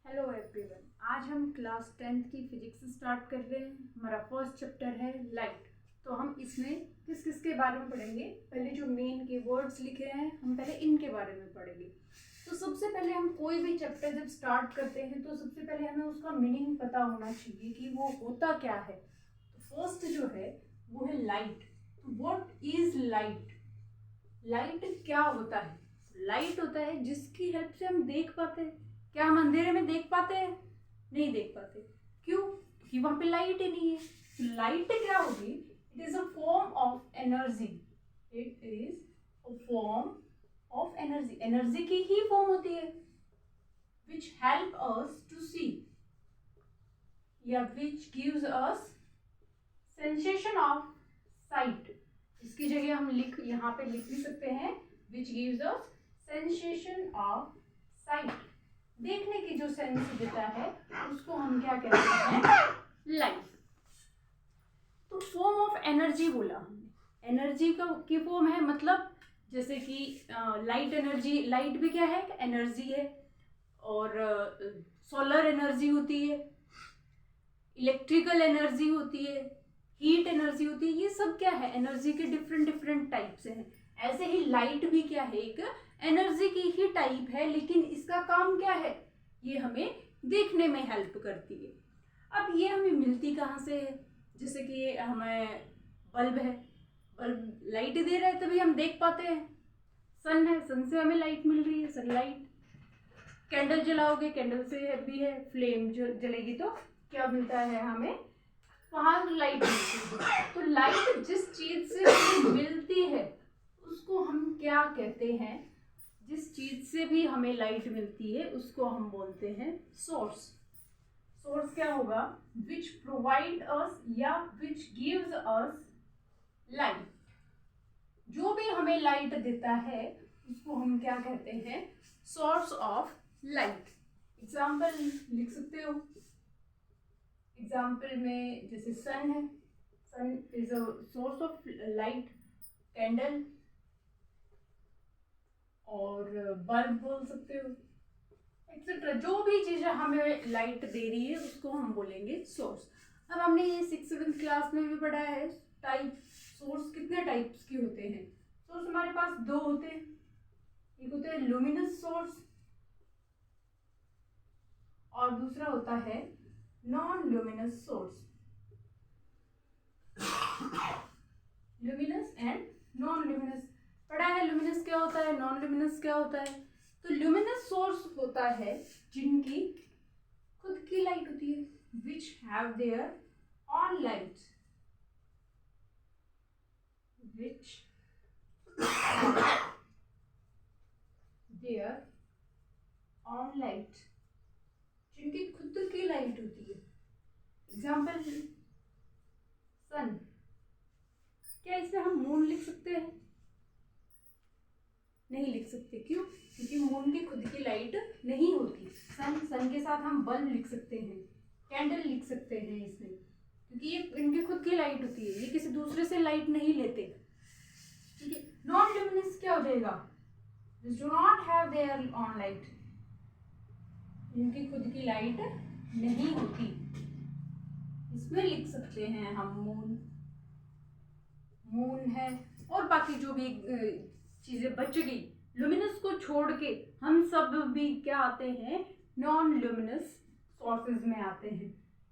Hello everyone. आज हम class 10th की फिजिक्स स्टार्ट कर रहे हैं। हमारा फर्स्ट चैप्टर है लाइट। तो हम इसमें किस किस के बारे में पढ़ेंगे। पहले जो मेन के वर्ड्स लिखे हैं हम पहले इनके बारे में पढ़ेंगे। तो सबसे पहले हम कोई भी चैप्टर जब स्टार्ट करते हैं तो सबसे पहले हमें उसका मीनिंग पता होना चाहिए कि वो होता क्या है। तो फर्स्ट जो है वो है लाइट। तो व्हाट इज लाइट? लाइट क्या होता है? लाइट होता है जिसकी हेल्प से हम देख पाते हैं। क्या हम अंधेरे में देख पाते हैं? नहीं देख पाते। क्यों? क्योंकि वहां पे लाइट ही नहीं है। तो लाइट क्या होगी? It is a form of energy. It is a form of energy. Energy की ही फॉर्म होती है विच हेल्प अस टू सी या which gives us sensation of site. इसकी जगह हम यहाँ पे लिख भी सकते हैं which gives us sensation of site. देखने की जो सेंस देता है उसको हम क्या कहते हैं? लाइट। तो फॉर्म ऑफ एनर्जी बोला हमने। एनर्जी का की फॉर्म है, मतलब जैसे कि लाइट एनर्जी। लाइट भी क्या है? एनर्जी है। और सोलर एनर्जी होती है, इलेक्ट्रिकल एनर्जी होती है, हीट एनर्जी होती है। ये सब क्या है? एनर्जी के डिफरेंट डिफरेंट टाइप्स हैं। ऐसे ही लाइट भी क्या है? एक एनर्जी की ही टाइप है, लेकिन इसका काम क्या है? ये हमें देखने में हेल्प करती है। अब ये हमें मिलती कहाँ से है? जैसे कि हमें बल्ब है, बल्ब लाइट दे रहा है तभी हम देख पाते हैं। सन है, सन से हमें लाइट मिल रही है, सनलाइट। कैंडल जलाओगे, कैंडल से भी है, फ्लेम जो जलेगी तो क्या मिलता है हमें? वहां लाइट मिलती है। तो लाइट जिस चीज से हमें मिलती है उसको हम क्या कहते हैं? जिस चीज से भी हमें लाइट मिलती है उसको हम बोलते हैं सोर्स। सोर्स क्या होगा? विच प्रोवाइड अस या विच गिव्स अस लाइट। जो भी हमें लाइट देता है उसको हम क्या कहते हैं? Source of light. एग्जाम्पल लिख सकते हो। एग्जाम्पल में जैसे सन है, sun is a source of light. Candle और बल्ब बोल सकते हो, एक्सेट्रा। जो भी चीजें हमें लाइट दे रही है उसको हम बोलेंगे सोर्स। अब हमने ये 6th-7th क्लास में भी पढ़ा है टाइप। सोर्स कितने टाइप्स के होते हैं? सोर्स हमारे पास दो होते हैं। एक होता है लुमिनस सोर्स और दूसरा होता है non luminous source. Luminous and non luminous पढ़ा है। लुमिनस क्या होता है, नॉन लुमिनस क्या होता है? तो लुमिनस सोर्स होता है जिनकी खुद की लाइट होती है, which have their own light, which their own light, जिनकी खुद की लाइट होती है। Example sun. क्या इसमें हम मून लिख सकते हैं? नहीं लिख सकते। क्यों? क्योंकि मून की खुद की लाइट नहीं होती। सन के साथ हम बल्ब लिख सकते हैं, कैंडल लिख सकते हैं इसमें, क्योंकि ये इनकी खुद की लाइट होती है, ये किसी दूसरे से लाइट नहीं लेते। ठीक है। नॉन ल्यूमिनस क्या हो जाएगा? This do not have their own light, इनकी खुद की लाइट नहीं होती। इसमें लिख सकते हैं हम मून, मून है। और बाकी जो भी चीजें बच गई लुमिनस को छोड़ के, हम सब भी क्या आते हैं? नॉन लुमिनस सोर्सेज में आते हैं।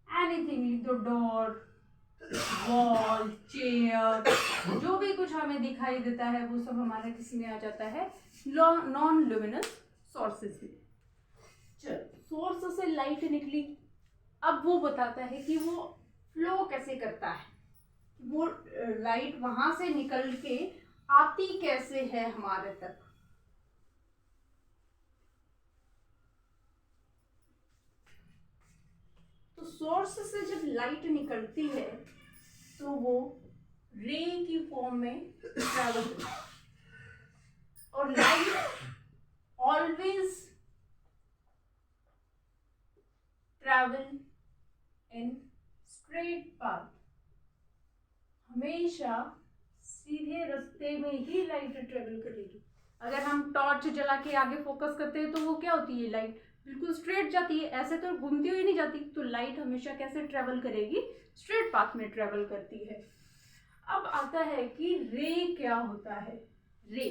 एनीथिंग लिख दो, डोर, वॉल, चेयर, जो भी कुछ हमें दिखाई देता है वो सब हमारा किस में आ जाता है? नॉन लुमिनस सोर्सेज में। चलो, सोर्स से लाइट निकली। अब वो बताता है कि वो फ्लो कैसे करता है, वो लाइट वहां से निकल के आती कैसे है हमारे तक। तो सोर्स से जब लाइट निकलती है तो वो रे की फॉर्म में ट्रैवल करती है। और light always travel in straight path. हमेशा सीधे रास्ते में ही लाइट ट्रेवल करेगी। अगर हम टॉर्च जला के आगे फोकस करते हैं तो वो क्या होती है? लाइट बिल्कुल स्ट्रेट जाती है, ऐसे तो घूमती हुई नहीं जाती। तो लाइट हमेशा कैसे ट्रेवल करेगी? स्ट्रेट पाथ में ट्रेवल करती है। अब आता है कि रे क्या होता है। रे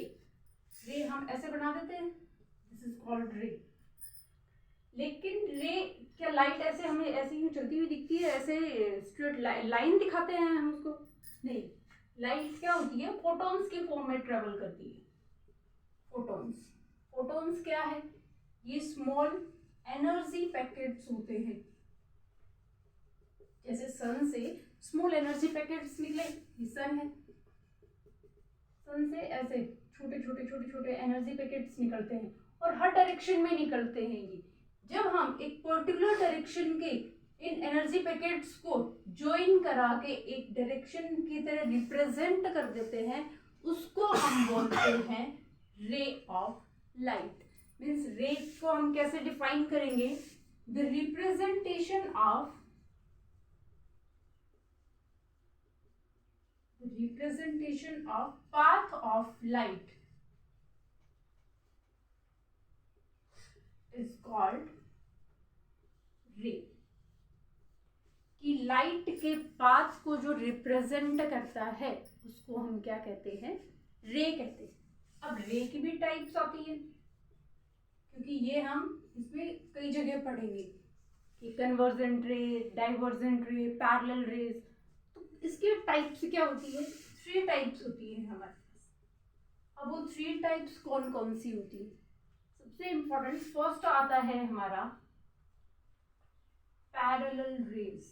रे हम ऐसे बना देते हैं, दिस इज कॉल्ड रे। लेकिन रे क्या लाइट ऐसे हमें ऐसे ही चलती हुई दिखती है, ऐसे स्ट्रेट लाइन दिखाते हैं हम उसको? नहीं, लाइट क्या होती है? फोटॉन्स के फॉर्म में ट्रेवल करती है। फोटॉन्स, फोटॉन्स क्या है? ये स्मॉल एनर्जी पैकेट्स होते हैं। जैसे सन से स्मॉल एनर्जी पैकेट्स निकले, ये सन है। सन से ऐसे छोटे छोटे छोटे छोटे एनर्जी पैकेट्स निकलते हैं और हर डायरेक्शन में निकलते हैं ये। जब हम एक पर्टिकुलर डायरेक्शन के इन एनर्जी पैकेट्स को ज्वाइन करा के एक डायरेक्शन की तरह रिप्रेजेंट कर देते हैं, उसको हम बोलते हैं रे ऑफ लाइट। मीन्स रे को हम कैसे डिफाइन करेंगे? The representation of path of light is called रे। कि लाइट के पाथ को जो रिप्रेजेंट करता है उसको हम क्या कहते हैं? रे कहते हैं। अब रे की भी टाइप्स आती है, क्योंकि ये हम इसमें कई जगह पढ़ेंगे कि कन्वर्जेंट रे, डाइवर्जेंट रे, पैरेलल रेज। तो इसके टाइप्स क्या होती है? 3 टाइप्स होती है हमारे पास। अब वो 3 टाइप्स कौन कौन सी होती है? सबसे इंपॉर्टेंट फर्स्ट आता है हमारा पैरेलल रेज।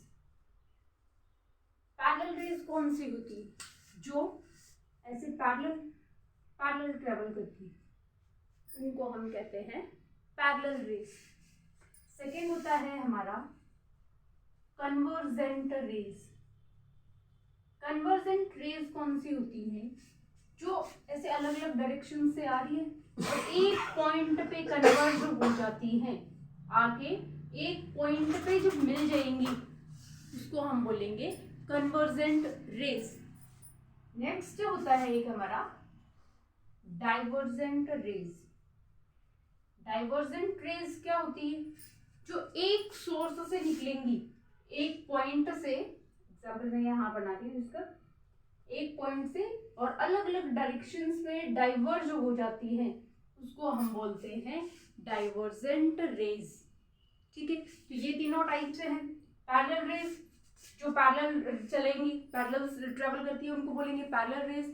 पैरेलल रेज कौन सी होती है? जो ऐसे पैरेलल ट्रेवल करती है, उनको हम कहते हैं पैरेलल रेज। सेकेंड होता है हमारा कन्वर्जेंट रेज। कन्वर्जेंट रेज कौन सी होती है? जो ऐसे अलग अलग डायरेक्शन से आ रही है और एक पॉइंट पे कन्वर्ज हो जाती हैं, आके एक पॉइंट पे जब मिल जाएंगी उसको हम बोलेंगे कन्वर्जेंट रेज। नेक्स्ट होता है एक हमारा डाइवर्जेंट रेज। डाइवर्जेंट रेज क्या होती है? जो एक सोर्स से निकलेंगी, एक पॉइंट से, एग्जाम्पल मैं यहाँ बना रही हूँ इसका, एक पॉइंट से और अलग अलग डायरेक्शंस में डाइवर्ज हो जाती हैं, उसको हम बोलते हैं डाइवर्जेंट रेज। ठीक है, तो ये तीनों टाइप से हैं। पैरेलल रेज जो पैरेलल चलेंगी, पैरेलल ट्रेवल करती है, उनको बोलेंगे पैरेलल रेज।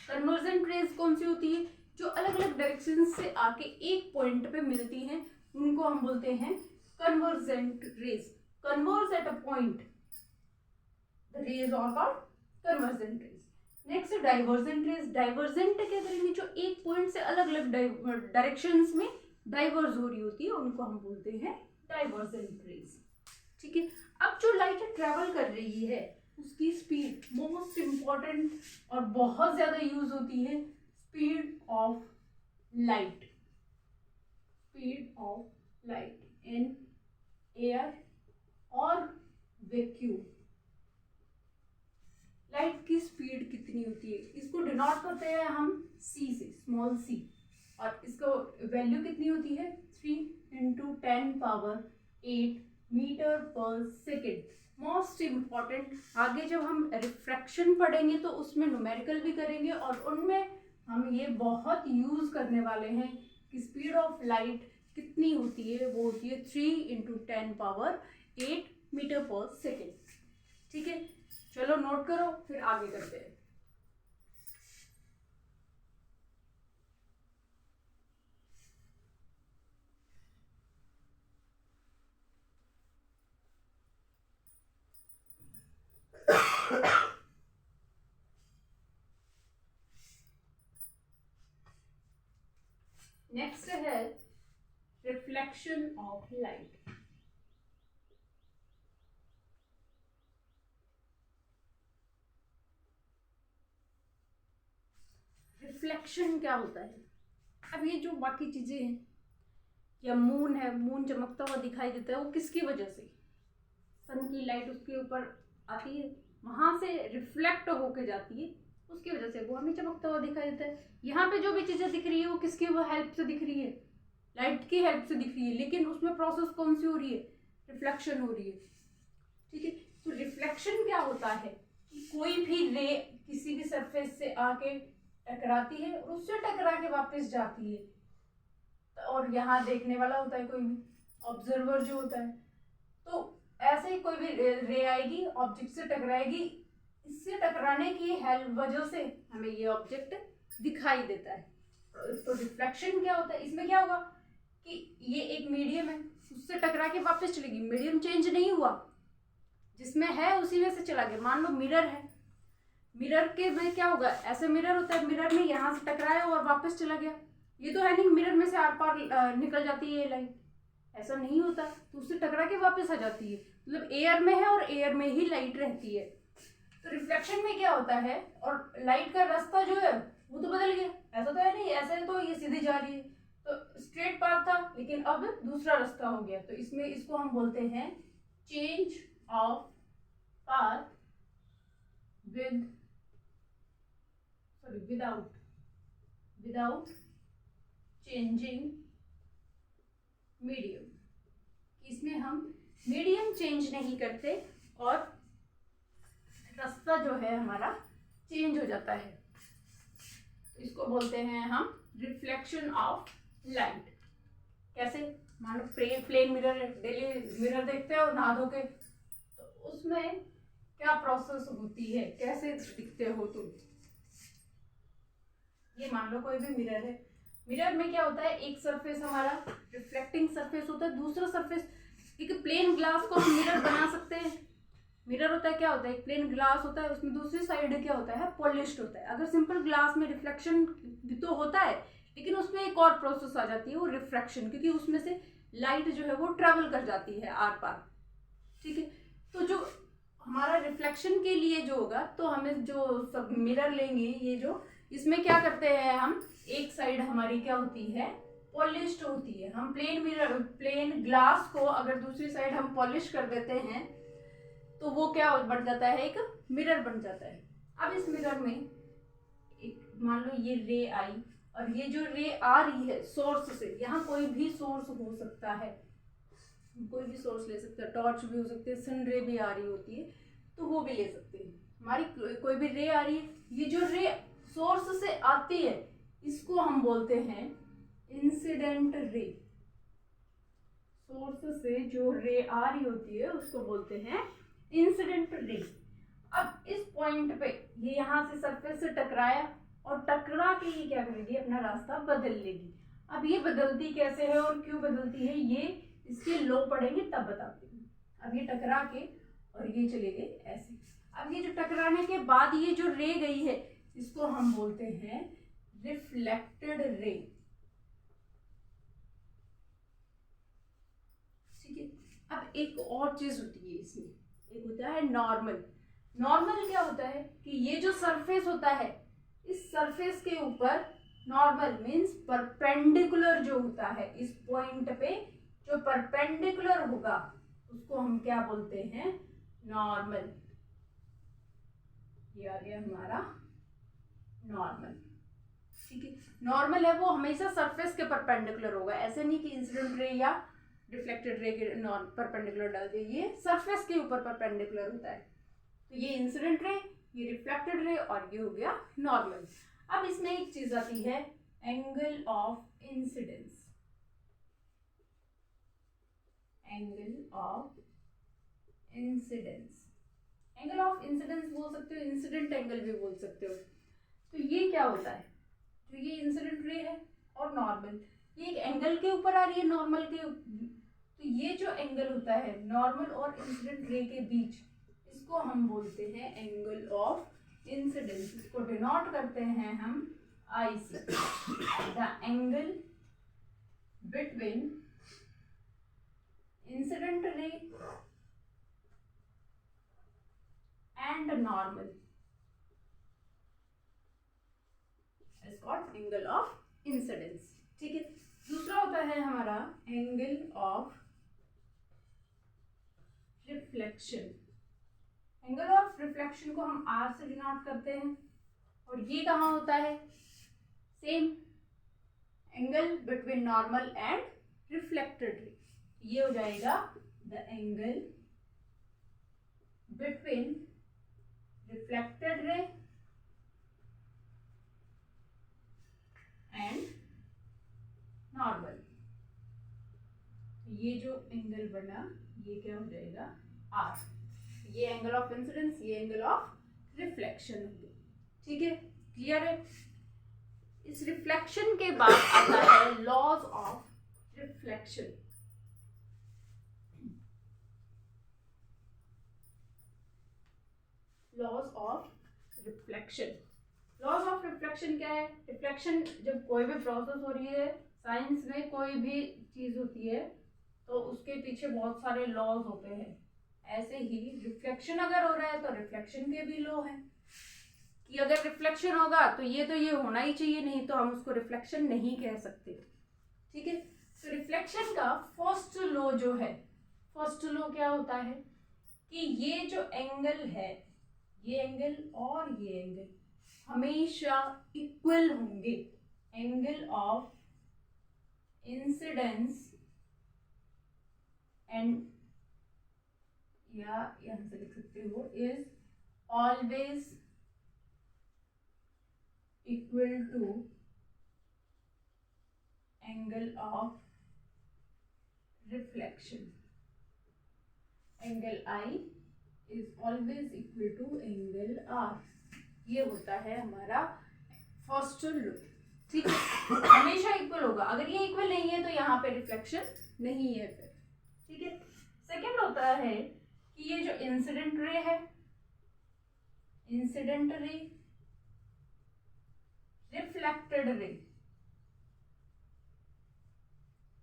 कन्वर्जेंट रेज कौन सी होती है? जो अलग अलग डायरेक्शन से आके एक पॉइंट पे मिलती हैं, उनको हम बोलते हैं convergent rays. Converge at a point, the rays are called convergent rays. Next divergent rays. Divergent क्या करेंगे? जो एक पॉइंट से अलग अलग डायरेक्शंस में डाइवर्ज हो रही होती है, उनको हम बोलते हैं डाइवर्जेंट रेज। ठीक है, अब जो लाइट ट्रेवल कर रही है उसकी स्पीड मोस्ट इंपॉर्टेंट और बहुत ज्यादा यूज होती है, speed of light. Speed of light in air और वैक्यूम। लाइट की स्पीड कितनी होती है? इसको डिनोट करते हैं हम सी से, स्मॉल सी, और इसको वैल्यू कितनी होती है? 3 × 10⁸ मीटर पर सेकेंड। मोस्ट इम्पॉर्टेंट, आगे जब हम रिफ्रैक्शन पढ़ेंगे तो उसमें न्यूमेरिकल भी करेंगे और उनमें हम ये बहुत यूज करने वाले हैं कि स्पीड ऑफ लाइट कितनी होती है। वो होती है 3 × 10⁸ मीटर पर सेकेंड। ठीक है, चलो नोट करो, फिर आगे करते हैं। नेक्स्ट है रिफ्लेक्शन ऑफ लाइट। रिफ्लेक्शन क्या होता है? अब ये जो बाकी चीजें हैं, या मून है, मून चमकता हुआ दिखाई देता है, वो किसकी वजह से? सन की लाइट उसके ऊपर आती है, वहां से रिफ्लेक्ट होके जाती है, उसकी वजह से वो हमें चमकता हुआ दिखाई देता है। यहाँ पे जो भी चीजें दिख रही है वो किसकी हेल्प से दिख रही है? लाइट की हेल्प से दिख रही है, लेकिन उसमें प्रोसेस कौन सी हो रही है, रिफ्लेक्शन हो रही है। ठीक है, तो रिफ्लेक्शन क्या होता है कि कोई भी रे किसी भी सरफेस से आके टकराती है और उससे टकरा के वापस जाती है, और यहाँ देखने वाला होता है कोई भी ऑब्जर्वर जो होता है। तो ऐसे ही कोई भी रे आएगी, ऑब्जेक्ट से टकराएगी, इससे टकराने की वजह से हमें ये ऑब्जेक्ट दिखाई देता है। तो रिफ्लेक्शन क्या होता है, इसमें क्या होगा कि ये एक मीडियम है, उससे टकरा के वापस चलेगी, मीडियम चेंज नहीं हुआ, जिसमें है उसी में से चला गया। मान लो मिरर है, मिरर के में क्या होगा, ऐसे मिरर होता है, मिरर में यहाँ से टकराया और वापस चला गया, ये तो है नहीं मिरर में से आर पार निकल जाती है ये लाइट, ऐसा नहीं होता, तो उससे टकरा के वापस आ जाती है। मतलब एयर में है और एयर में ही लाइट रहती है। तो रिफ्लेक्शन में क्या होता है, और लाइट का रास्ता जो है वो तो बदल गया, ऐसा तो है नहीं, ऐसे तो ये सीधी जा रही है, तो स्ट्रेट पाथ था, लेकिन अब दूसरा रास्ता हो गया, तो इसमें इसको हम बोलते हैं change of path without changing medium. इसमें हम मीडियम चेंज नहीं करते और रास्ता जो है हमारा चेंज हो जाता है, इसको बोलते हैं हम रिफ्लेक्शन ऑफ लाइट। कैसे, मान लो प्लेन मिरर, डेली मिरर देखते हो नहा धो के, तो उसमें क्या प्रोसेस होती है, कैसे दिखते हो तुम। ये मान लो कोई भी मिरर है, मिरर में क्या होता है, एक सरफेस हमारा रिफ्लेक्टिंग सरफेस होता है, दूसरा सरफेस, एक प्लेन ग्लास को हम मिरर बना सकते हैं। मिरर होता है, क्या होता है, एक प्लेन ग्लास होता है, उसमें दूसरी साइड क्या होता है, पॉलिश्ड होता है। अगर सिंपल ग्लास में रिफ्लेक्शन भी तो होता है, लेकिन उसमें एक और प्रोसेस आ जाती है, वो रिफ्रैक्शन, क्योंकि उसमें से लाइट जो है वो ट्रेवल कर जाती है आर पार। ठीक है, तो जो हमारा रिफ्लेक्शन के लिए जो होगा, तो हमें जो सब मिरर लेंगे, ये जो इसमें क्या करते हैं हम, एक साइड हमारी क्या होती है, पॉलिश्ड होती है। हम प्लेन ग्लास को अगर दूसरी साइड हम पॉलिश कर देते हैं, तो वो क्या बन जाता है, एक मिरर बन जाता है। अब इस मिरर में एक मान लो ये रे आई, और ये जो रे आ रही है सोर्स से, यहाँ कोई भी सोर्स हो सकता है, कोई भी सोर्स ले सकते हैं, टॉर्च भी हो सकती है, सन रे भी आ रही होती है, तो वो भी ले सकते हैं। हमारी कोई भी रे आ रही है, ये जो रे सोर्स से आती है, इसको हम बोलते हैं इंसिडेंट रे। सोर्स से जो रे आ रही होती है उसको बोलते हैं इंसिडेंट रे। अब इस पॉइंट पे ये यहाँ से सरफेस से टकराया, और टकरा के ये क्या करेगी, अपना रास्ता बदल लेगी। अब ये बदलती कैसे है और क्यों बदलती है, ये इसके लो पढ़ेंगे तब बताती हूँ। अब ये टकरा के और ये चले गए ऐसे। अब ये जो टकराने के बाद ये जो रे गई है, इसको हम बोलते हैं रिफ्लेक्टेड रे। ठीक है, अब एक और चीज होती है इसमें, एक होता है नॉर्मल। नॉर्मल क्या होता है कि ये जो सरफेस होता है, इस सरफेस के ऊपर नॉर्मल मीन्स परपेंडिकुलर जो होता है, इस पॉइंट पे जो परपेंडिकुलर होगा उसको हम क्या बोलते हैं, नॉर्मल। ये आ गया हमारा नॉर्मल। ठीक है, नॉर्मल है वो हमेशा सरफेस के परपेंडिकुलर होगा, ऐसे नहीं कि इंसिडेंट रे या रिफ्लेक्टेड रे के नॉन परपेंडिकुलर डाल दिए, ये सरफेस के ऊपर परपेंडिकुलर होता है। तो ये इंसिडेंट रे, ये रिफ्लेक्टेड रे, और ये हो गया नॉर्मल। अब इसमें एक चीज आती है angle of incidence. Angle of incidence, angle of incidence बोल सकते हो, इंसिडेंट एंगल भी बोल सकते हो। तो ये क्या होता है, जो ये इंसिडेंट रे है और नॉर्मल, ये एक एंगल के ऊपर आ रही है नॉर्मल के, तो ये जो एंगल होता है नॉर्मल और इंसिडेंट रे के बीच, इसको हम बोलते हैं एंगल ऑफ इंसिडेंस। इसको डिनोट करते हैं हम आई से, the angle between incident ray and normal is called angle of incidence. ठीक है, दूसरा होता है हमारा angle of reflection. Angle of reflection को हम आर से डिनोट करते हैं, और ये कहाँ होता है, same angle between normal and reflected ray, ये हो जाएगा the angle between reflected ray and normal. ये जो एंगल बना ये क्या हो जाएगा आर, ये एंगल ऑफ इंसिडेंस, ये एंगल ऑफ रिफ्लेक्शन होगी। ठीक है, क्लियर है। इस रिफ्लेक्शन के बाद आता है laws of reflection. Laws of reflection, laws of reflection क्या है? रिफ्लेक्शन जब कोई भी प्रोसेस हो रही है, साइंस में कोई भी चीज होती है तो उसके पीछे बहुत सारे लॉज होते हैं। ऐसे ही रिफ्लेक्शन अगर हो रहा है तो रिफ्लेक्शन के भी लॉ हैं कि अगर रिफ्लेक्शन होगा तो ये होना ही चाहिए, नहीं तो हम उसको रिफ्लेक्शन नहीं कह सकते। ठीक है, तो रिफ्लेक्शन का फर्स्ट लॉ जो है, फर्स्ट लॉ क्या होता है कि ये जो एंगल है, ये एंगल और ये एंगल हमेशा इक्वल होंगे। एंगल ऑफ इंसिडेंस एंड, या यहां से लिख सकते हो, is always equal to angle of reflection. Angle I is always equal to angle R, ये होता है हमारा फर्स्ट लॉ। ठीक है, हमेशा इक्वल होगा। अगर ये इक्वल नहीं है तो यहाँ पे रिफ्लेक्शन नहीं है फिर। ठीक है, सेकंड होता है कि ये जो इंसिडेंट रे है, incident ray, reflected ray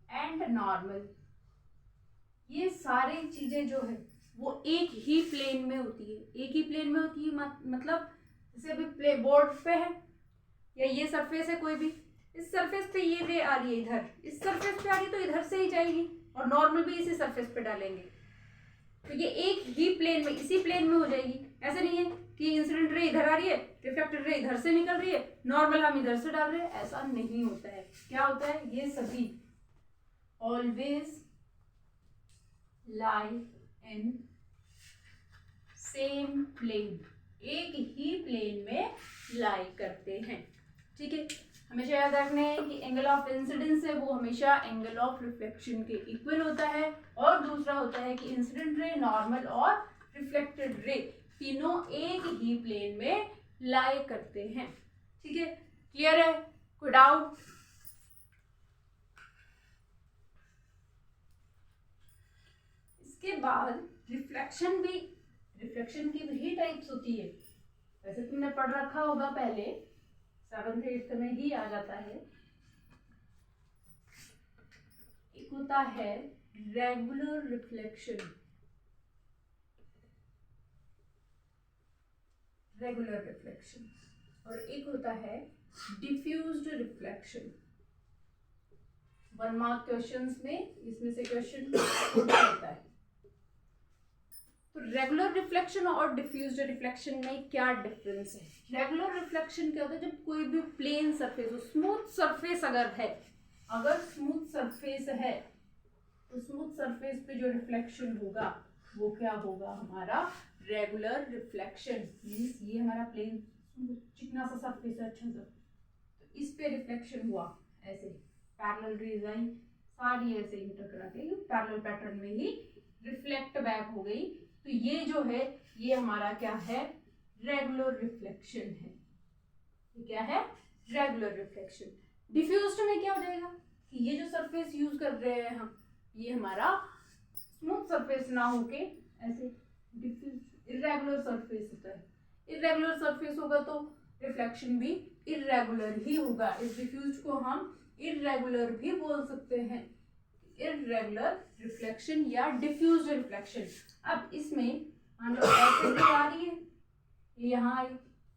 and normal, ये सारी चीजें जो है वो एक ही प्लेन में होती है। एक ही प्लेन में होती है मतलब जैसे अभी प्ले बोर्ड पे है या ये सरफेस है कोई भी, इस सरफेस पे ये रे आ रही है इधर, इस सरफेस पे आ रही है तो इधर से ही जाएगी, और नॉर्मल भी इसी सरफेस पे डालेंगे तो ये एक ही प्लेन में, इसी प्लेन में हो जाएगी। ऐसा नहीं है कि इंसिडेंट रे इधर आ रही है, रिफ्लेक्टेड रे इधर से निकल रही है, नॉर्मल हम इधर से डाल रहे हैं, ऐसा नहीं होता है। क्या होता है, ये सभी always lie in same plane, एक ही प्लेन में लाई करते हैं। ठीक है, हमेशा याद रखना है कि एंगल ऑफ इंसिडेंस है वो हमेशा एंगल ऑफ रिफ्लेक्शन के इक्वल होता है, और दूसरा होता है कि इंसिडेंट रे, नॉर्मल और रिफ्लेक्टेड रे तीनों एक ही प्लेन में लाई करते हैं। ठीक है, क्लियर है? कोई डाउट? इसके बाद रिफ्लेक्शन की भी टाइप्स होती है। वैसे तुमने पढ़ रखा होगा पहले, 7th 8th में ही आ जाता है। एक होता है रेगुलर रिफ्लेक्शन, रेगुलर रिफ्लेक्शन, और एक होता है डिफ्यूज्ड रिफ्लेक्शन। 1 मार्क क्वेश्चंस में इसमें से क्वेश्चन होता है। तो रेगुलर रिफ्लेक्शन और डिफ्यूज्ड रिफ्लेक्शन में क्या डिफरेंस है? रेगुलर रिफ्लेक्शन क्या होता है, जब कोई भी प्लेन सरफेस हो, स्मूथ सरफेस अगर है, अगर स्मूथ सरफेस है तो स्मूथ सरफेस पे जो रिफ्लेक्शन होगा वो क्या होगा, हमारा रेगुलर रिफ्लेक्शन। मीन्स ये हमारा प्लेन चिकना सा सरफेस है, अच्छा सा, तो इस पे रिफ्लेक्शन हुआ, ऐसे पैरेलल रेज आई, सारी ऐसे ही टकरा गई, पैरेलल पैटर्न में ही रिफ्लेक्ट बैक हो गई, तो ये जो है ये हमारा क्या है, रेगुलर रिफ्लेक्शन है। ये क्या है, रेगुलर रिफ्लेक्शन। डिफ्यूज्ड में क्या हो जाएगा कि ये जो सरफेस यूज कर रहे हैं हम, ये हमारा स्मूथ सरफेस ना होके ऐसे डिफ्यूज इरेगुलर सरफेस होता है। इरेगुलर सरफेस होगा तो रिफ्लेक्शन भी इरेगुलर ही होगा। इस डिफ्यूज को हम इरेगुलर भी बोल सकते हैं, इरेगुलर रिफ्लेक्शन या डिफ्यूज्ड रिफ्लेक्शन। अब इसमें मान लो ऐसे भी आ रही है, ये यहाँ आई,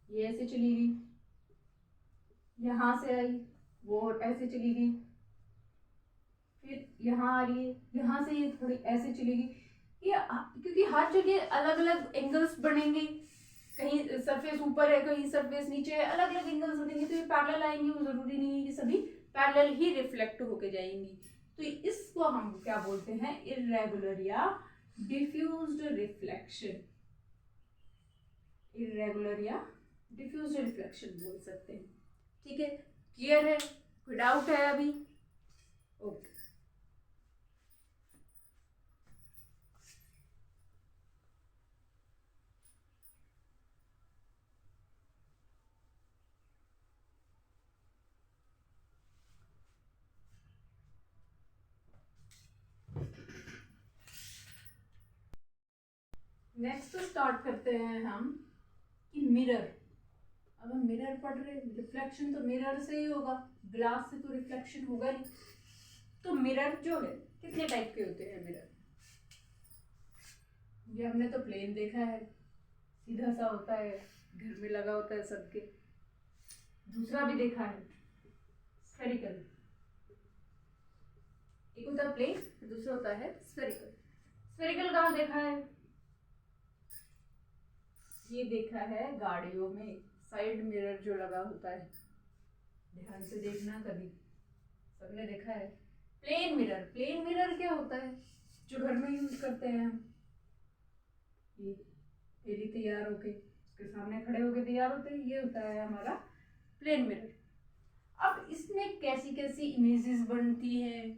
ये ऐसे चली गई, यहाँ से आई, वो ऐसे चली गई, फिर यहाँ आ रही है, यहाँ से ये थोड़ी ऐसे चलेगी। ये क्योंकि हर जगह अलग अलग एंगल्स बनेंगे, कहीं सरफेस ऊपर है, कहीं सरफेस नीचे है, अलग अलग एंगल्स बनेंगे, तो ये पैरेलल आएंगे, वो जरूरी नहीं है कि सभी पैरेलल ही रिफ्लेक्ट होके जाएंगी। तो इसको हम क्या बोलते हैं, इर्रेगुलर या डिफ्यूज्ड रिफ्लेक्शन, इर्रेगुलर या डिफ्यूज्ड रिफ्लेक्शन बोल सकते हैं। ठीक है, क्लियर है, कोई डाउट है अभी? ओके। नेक्स्ट स्टार्ट करते हैं हम कि मिरर। अब हम मिरर पढ़ रहे हैं, रिफ्लेक्शन तो मिरर से ही होगा, ग्लास से तो रिफ्लेक्शन होगा नहीं। तो मिरर जो है कितने टाइप के होते हैं मिरर? ये हमने तो प्लेन देखा है, सीधा सा होता है, घर में लगा होता है सबके। दूसरा भी देखा है स्फेरिकल, एक होता है प्लेन, दूसरा होता है स्फेरिकल। स्फेरिकल कहाँ देखा है? ये देखा है गाड़ियों में, साइड मिरर जो लगा होता है, ध्यान से देखना कभी, सबने देखा है। प्लेन मिरर, प्लेन मिरर क्या होता है जो घर में यूज करते हैं हम? ये पहले तैयार होके उसके सामने खड़े होके तैयार होते हैं, ये होता है हमारा प्लेन मिरर। अब इसमें कैसी कैसी इमेजेस बनती हैं,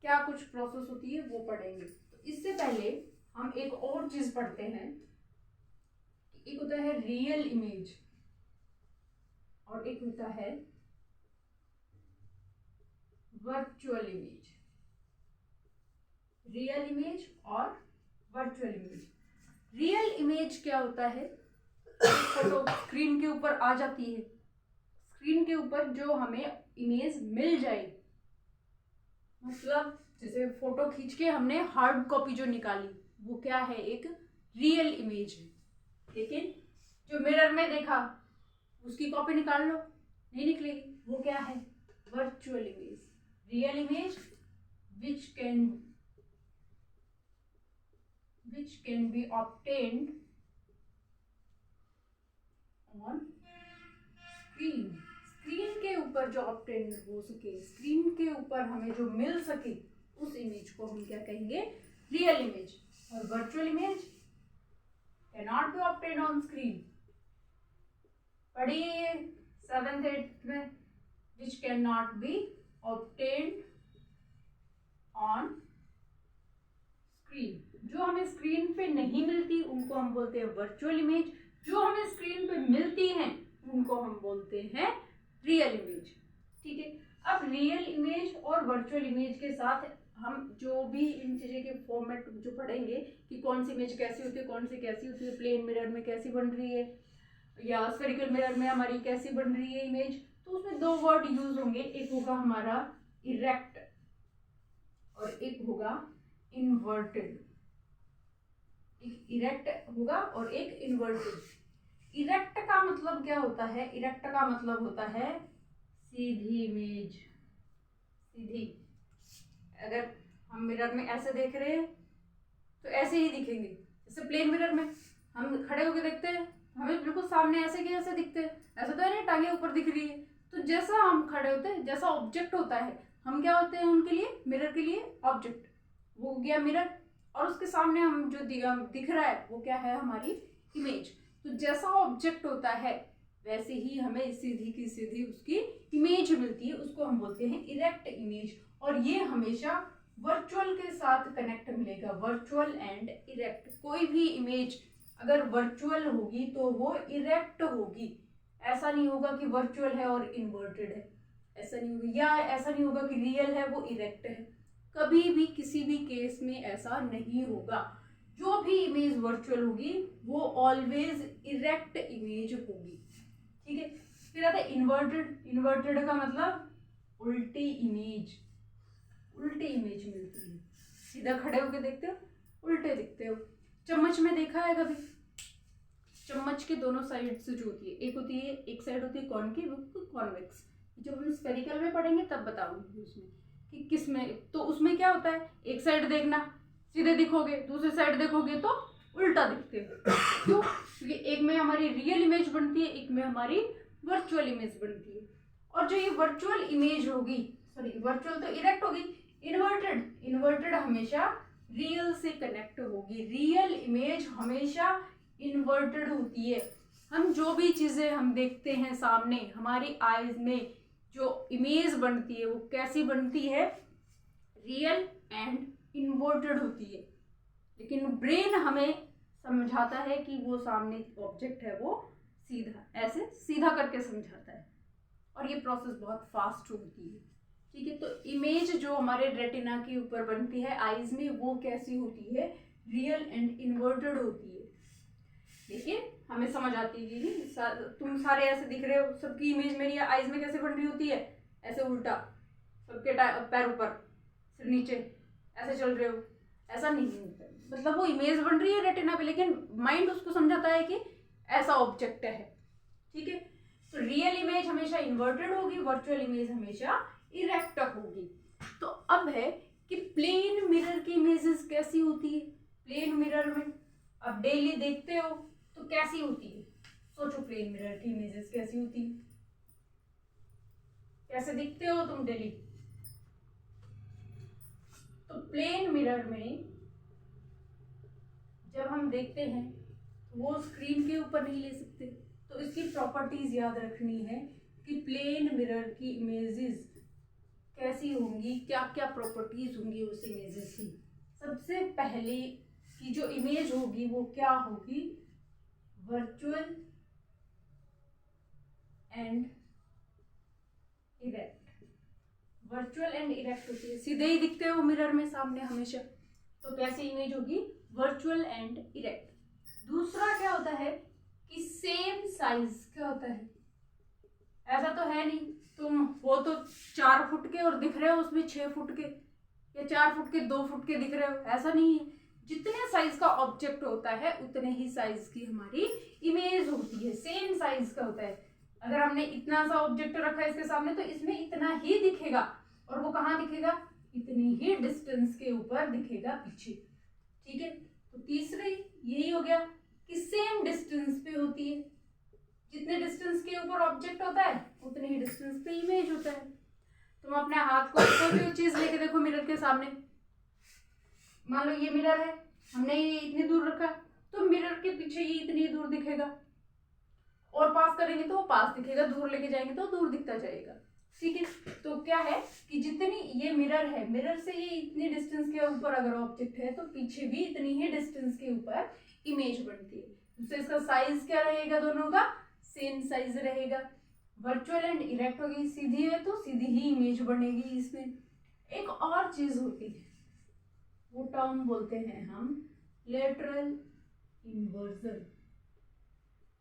क्या कुछ प्रोसेस होती है, वो पढ़ेंगे। तो इससे पहले हम एक और चीज पढ़ते हैं, एक होता है रियल इमेज और एक होता है वर्चुअल इमेज। रियल इमेज और वर्चुअल इमेज। रियल इमेज क्या होता है? फोटो स्क्रीन के ऊपर आ जाती है, स्क्रीन के ऊपर जो हमें इमेज मिल जाए, मतलब जैसे फोटो खींच के हमने हार्ड कॉपी जो निकाली, वो क्या है, एक रियल इमेज है। लेकिन जो मिरर में देखा उसकी कॉपी निकाल लो, नहीं निकलेगी, वो क्या है, virtual image. Real image which can be obtained on screen। Screen के ऊपर जो ऑब्टेन हो सके, स्क्रीन के ऊपर हमें जो मिल सके, उस इमेज को हम क्या कहेंगे, रियल इमेज। और virtual image cannot be obtained on screen। पढ़िए 7th 8th में, which cannot be obtained on screen। जो हमें स्क्रीन पे नहीं मिलती उनको हम बोलते हैं वर्चुअल इमेज, जो हमें स्क्रीन पे मिलती हैं उनको हम बोलते हैं रियल इमेज। ठीक है, अब रियल इमेज और वर्चुअल इमेज के साथ हम जो भी इन चीज़ों के फॉर्मेट जो पढ़ेंगे कि कौन सी इमेज कैसी होती है, कौन सी कैसी होती है, प्लेन मिरर में कैसी बन रही है या स्फेरिकल मिरर में हमारी कैसी बन रही है इमेज, तो उसमें दो वर्ड यूज होंगे, एक होगा हमारा इरेक्ट और एक होगा इन्वर्टेड। एक इरेक्ट होगा और एक इन्वर्टेड। इरेक्ट का मतलब क्या होता है? इरेक्ट का मतलब होता है सीधी इमेज, सीधी। अगर हम मिरर में ऐसे देख रहे हैं तो ऐसे ही दिखेंगे, जैसे प्लेन मिरर में हम खड़े होकर देखते हैं, हमें बिल्कुल सामने ऐसे के ऐसे दिखते हैं, ऐसा तो है नहीं टांगे ऊपर दिख रही है। तो जैसा हम खड़े होते हैं, जैसा ऑब्जेक्ट होता है, हम क्या होते हैं उनके लिए, मिरर के लिए ऑब्जेक्ट, वो हो गया मिरर। और उसके सामने हम जो दिख रहा है वो क्या है, हमारी इमेज। तो जैसा ऑब्जेक्ट होता है वैसे ही हमें सीधी की सीधी उसकी इमेज मिलती है, उसको हम बोलते हैं इरेक्ट इमेज। और ये हमेशा वर्चुअल के साथ कनेक्ट मिलेगा, वर्चुअल एंड इरेक्ट। कोई भी इमेज अगर वर्चुअल होगी तो वो इरेक्ट होगी, ऐसा नहीं होगा कि वर्चुअल है और इन्वर्टेड है, ऐसा नहीं होगा, या ऐसा नहीं होगा कि रियल है वो इरेक्ट है, कभी भी किसी भी केस में ऐसा नहीं होगा। जो भी इमेज वर्चुअल होगी वो ऑलवेज इरेक्ट इमेज होगी। ठीक है, फिर आता है इन्वर्टेड। इन्वर्टेड का मतलब उल्टी इमेज, उल्टी इमेज मिलती है, सीधा खड़े होके देखते हो उल्टे दिखते हो। चम्मच में देखा है कभी, चम्मच के दोनों साइड से जो होती है, एक होती है, एक साइड होती है कॉनकेव, कॉन्वेक्स। जब हम स्फेरिकल में पढ़ेंगे तब बताऊंगी उसमें कि किस में। तो उसमें क्या होता है, एक साइड देखना सीधे दिखोगे, दूसरी साइड देखोगे तो उल्टा दिखते हो। क्यों? क्योंकि एक में हमारी रियल इमेज बनती है, एक में हमारी वर्चुअल इमेज बनती है। और जो ये वर्चुअल इमेज होगी, सॉरी वर्चुअल तो इरेक्ट होगी, इन्वर्टेड हमेशा रियल से कनेक्ट होगी। रियल इमेज हमेशा इन्वर्टेड होती है। हम जो भी चीज़ें हम देखते हैं सामने, हमारी आईज में जो इमेज बनती है वो कैसी बनती है, रियल एंड इन्वर्टेड होती है। लेकिन ब्रेन हमें समझाता है कि वो सामने ऑब्जेक्ट है वो सीधा, ऐसे सीधा करके समझाता है, और ये प्रोसेस बहुत फास्ट होती है। ठीक है, तो इमेज जो हमारे रेटिना के ऊपर बनती है आईज में, वो कैसी होती है, रियल एंड इन्वर्टेड होती है। लेकिन हमें समझ आती है कि तुम सारे ऐसे दिख रहे हो, सबकी इमेज मेरी आईज में कैसे बन रही होती है, ऐसे उल्टा, सबके पैर ऊपर सिर नीचे ऐसे चल रहे हो, ऐसा नहीं होता। मतलब वो इमेज बन रही है रेटिना पे, लेकिन माइंड उसको समझाता है कि ऐसा ऑब्जेक्ट है। ठीक है, तो रियल इमेज हमेशा इन्वर्टेड होगी, वर्चुअल इमेज हमेशा इरेक्ट होगी। तो अब है कि प्लेन मिरर की इमेजेस कैसी होती है। प्लेन मिरर में अब डेली देखते हो तो कैसी होती है, सोचो प्लेन मिरर की इमेजेस कैसी होती है, कैसे दिखते हो तुम डेली। तो प्लेन मिरर में जब हम देखते हैं वो स्क्रीन के ऊपर नहीं ले सकते, तो इसकी प्रॉपर्टीज याद रखनी है कि प्लेन मिरर की इमेजेस कैसी होंगी, क्या क्या प्रॉपर्टीज होंगी उस इमेजेस की। सबसे पहले की जो इमेज होगी वो क्या होगी, virtual and erect. Virtual and erect होती है, सीधे ही दिखते हो मिरर में सामने हमेशा, तो कैसी इमेज होगी, वर्चुअल एंड इरेक्ट। दूसरा क्या होता है कि सेम साइज। क्या होता है, ऐसा तो है नहीं तुम वो तो 4 फुट के और दिख रहे हो उसमें 6 फुट के, या 4 फुट के 2 फुट के दिख रहे हो, ऐसा नहीं है। जितने साइज का ऑब्जेक्ट होता है उतने ही साइज की हमारी इमेज होती है, सेम साइज का होता है। अगर हमने इतना सा ऑब्जेक्ट रखा है इसके सामने तो इसमें इतना ही दिखेगा, और वो कहाँ दिखेगा, इतनी ही डिस्टेंस के ऊपर दिखेगा पीछे। ठीक है, तो तीसरी यही हो गया कि सेम डिस्टेंस पे होती है। जितने डिस्टेंस के ऊपर ऑब्जेक्ट होता है उतने ही डिस्टेंस पे इमेज होता है। तुम अपने हाथ को कोई भी चीज लेके देखो मिरर के सामने, मान लो ये मिरर है, हमने ये इतनी दूर रखा, तो मिरर के पीछे ये इतनी दूर दिखेगा, और पास करेंगे तो वो पास दिखेगा, दूर लेके जाएंगे तो दूर दिखता जाएगा। ठीक है, तो क्या है कि जितनी ये मिरर है, मिरर से ये इतनी डिस्टेंस के ऊपर अगर ऑब्जेक्ट है तो पीछे भी इतनी ही डिस्टेंस के ऊपर इमेज बनती है। तो इसका साइज क्या रहेगा, दोनों का सेम साइज रहेगा। वर्चुअल एंड इरेक्ट होगी, सीधी है तो सीधी ही इमेज बनेगी। इसमें एक और चीज होती है, वो टर्म बोलते हैं हम लेटरल इन्वर्जन,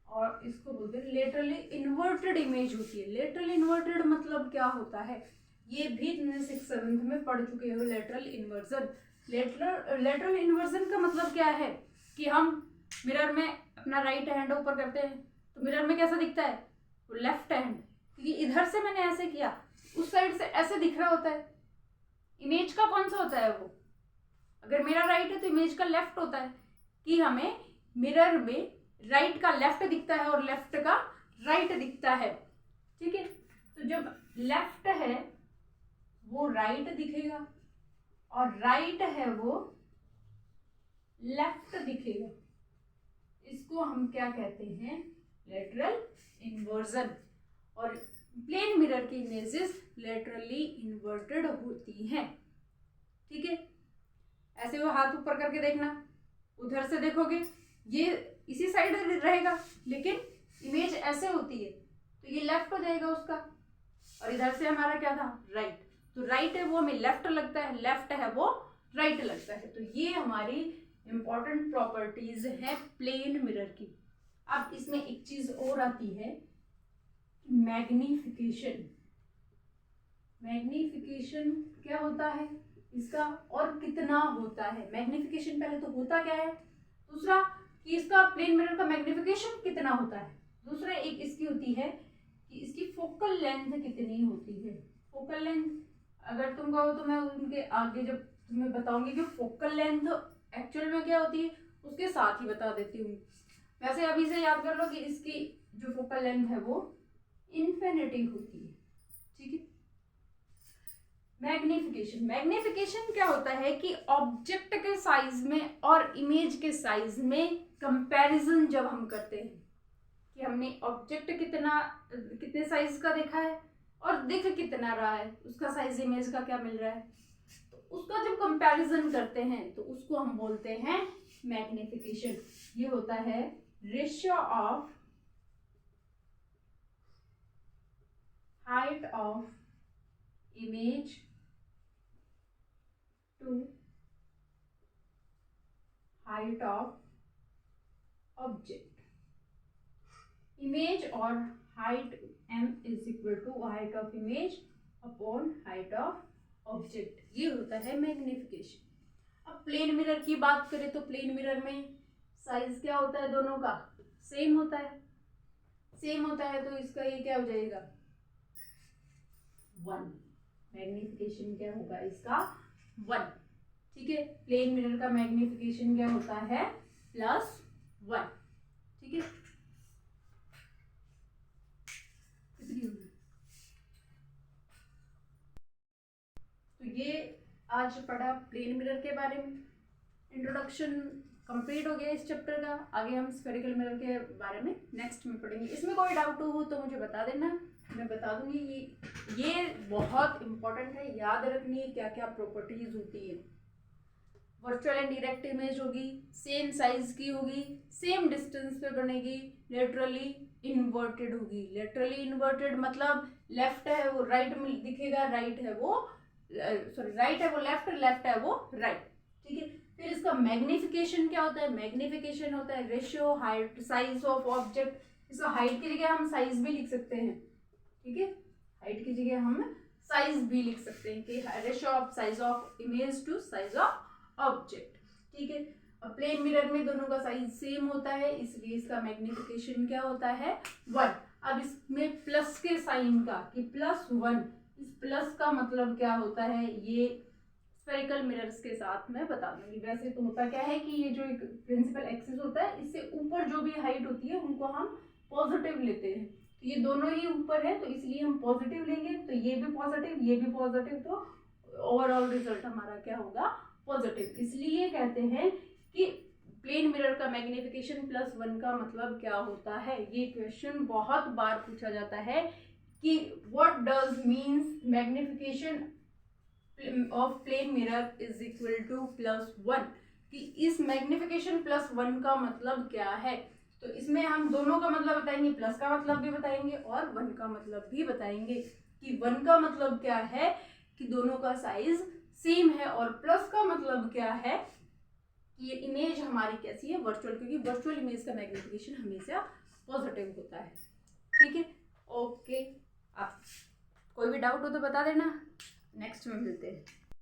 और इसको बोलते हैं लेटरली इन्वर्टेड इमेज होती है। लेटरल इन्वर्टेड मतलब क्या होता है, ये भी तुमने 6th-7th में पढ़ चुके हो। लेटरल इन्वर्जन, लेटरल इन्वर्जन का मतलब क्या है कि हम मिरर में अपना राइट हैंड ऊपर करते हैं तो मिरर में कैसा दिखता है, वो लेफ्ट हैंड, क्योंकि इधर से मैंने ऐसे किया, उस साइड से ऐसे दिख रहा होता है। इमेज का कौन सा होता है वो, अगर मेरा राइट है तो इमेज का लेफ्ट होता है, कि हमें मिरर में राइट का लेफ्ट दिखता है और लेफ्ट का राइट दिखता है। ठीक है, तो जब लेफ्ट है वो राइट दिखेगा और राइट है वो लेफ्ट दिखेगा। इसको हम क्या कहते हैं, लेटरल इन्वर्जन। और प्लेन मिरर की इमेजेस लेटरली इन्वर्टेड होती हैं। ठीक है, ऐसे वो हाथ ऊपर करके देखना, उधर से देखोगे ये इसी साइड रहेगा, लेकिन इमेज ऐसे होती है तो ये लेफ्ट हो जाएगा उसका, और इधर से हमारा क्या था, राइट। तो राइट है वो हमें लेफ्ट लगता है, लेफ्ट है वो राइट लगता है। तो ये हमारी इंपॉर्टेंट प्रॉपर्टीज है प्लेन मिरर की। अब इसमें एक चीज और आती है, मैग्निफिकेशन। मैग्निफिकेशन क्या होता है इसका, और कितना होता है। मैग्निफिकेशन पहले तो होता क्या है, दूसरा कि इसका प्लेन मिरर का मैग्निफिकेशन कितना होता है, दूसरा एक इसकी होती है कि इसकी फोकल लेंथ कितनी होती है। फोकल लेंथ अगर तुम कहो तो मैं उनके आगे जब तुम्हें बताऊंगी कि फोकल लेंथ एक्चुअल में क्या होती है उसके साथ ही बता देती हूँ। वैसे अभी से याद कर लो कि इसकी जो फोकल लेंथ है वो इन्फिनिटी होती है। ठीक है। मैग्निफिकेशन, मैग्निफिकेशन क्या होता है कि ऑब्जेक्ट के साइज में और इमेज के साइज में कंपैरिजन जब हम करते हैं कि हमने ऑब्जेक्ट कितने साइज का देखा है और दिख कितना रहा है, उसका साइज इमेज का क्या मिल रहा है, तो उसका जब कंपैरिजन करते हैं तो उसको हम बोलते हैं मैग्निफिकेशन। ये होता है ratio of height of image to height of object. Image और height m is equal to height of image upon height of object, ये होता है मैग्निफिकेशन। अब प्लेन मिरर की बात करें तो प्लेन मिरर में साइज क्या होता है, दोनों का सेम होता है, सेम होता है तो इसका ये क्या हो जाएगा 1। मैग्निफिकेशन क्या होगा इसका 1, ठीक है। प्लेन मिरर का मैग्निफिकेशन क्या होता है +1, ठीक है। तो ये आज पढ़ा प्लेन मिरर के बारे में, इंट्रोडक्शन कंप्लीट हो गया इस चैप्टर का। आगे हम स्फेरिकल मिरर के बारे में नेक्स्ट में पढ़ेंगे। इसमें कोई डाउट हो तो मुझे बता देना, मैं बता दूंगी। ये बहुत इंपॉर्टेंट है, याद रखनी है क्या क्या प्रॉपर्टीज होती है। वर्चुअल एंड डायरेक्ट इमेज होगी, सेम साइज की होगी, सेम डिस्टेंस पे बनेगी, लेटरली इन्वर्टेड होगी। लेटरली इन्वर्टेड मतलब लेफ्ट है वो राइट में दिखेगा, राइट है वो राइट है वो लेफ्ट, लेफ्ट है वो राइट, ठीक है। फिर इसका मैग्निफिकेशन क्या होता है, मैग्निफिकेशन होता है ratio height size of object. इसका हाइट की जगह हम साइज भी लिख सकते हैं, ठीक है। हाइट की जगह हम साइज भी लिख सकते हैं कि ratio of size of image to size of object, ठीक है। अब प्लेन मिरर में दोनों का साइज सेम होता है, इसलिए इसका मैग्निफिकेशन क्या होता है 1। अब इसमें प्लस के साइन का कि +1, इस प्लस का मतलब क्या होता है ये स्फेरिकल मिरर्स के साथ मैं बता दूंगी। वैसे तो होता क्या है कि ये जो एक प्रिंसिपल एक्सिस होता है इससे ऊपर जो भी हाइट होती है उनको हम पॉजिटिव लेते हैं, तो ये दोनों ही ऊपर है तो इसलिए हम पॉजिटिव लेंगे, तो ये भी पॉजिटिव ये भी पॉजिटिव, तो ओवरऑल रिजल्ट हमारा क्या होगा पॉजिटिव। इसलिए कहते हैं कि प्लेन मिरर का मैग्निफिकेशन +1 का मतलब क्या होता है। ये क्वेश्चन बहुत बार पूछा जाता है कि what does means magnification of plane mirror is equal to +1, कि इस मैग्निफिकेशन +1 का मतलब क्या है। तो इसमें हम दोनों का मतलब बताएंगे, प्लस का मतलब भी बताएंगे और 1 का मतलब भी बताएंगे कि 1 का मतलब क्या है कि दोनों का साइज सेम है, और प्लस का मतलब क्या है कि ये इमेज हमारी कैसी है वर्चुअल, क्योंकि वर्चुअल इमेज का मैग्निफिकेशन हमेशा पॉजिटिव होता है, ठीक है। ओके, आप कोई भी डाउट हो तो बता देना, नेक्स्ट में मिलते हैं।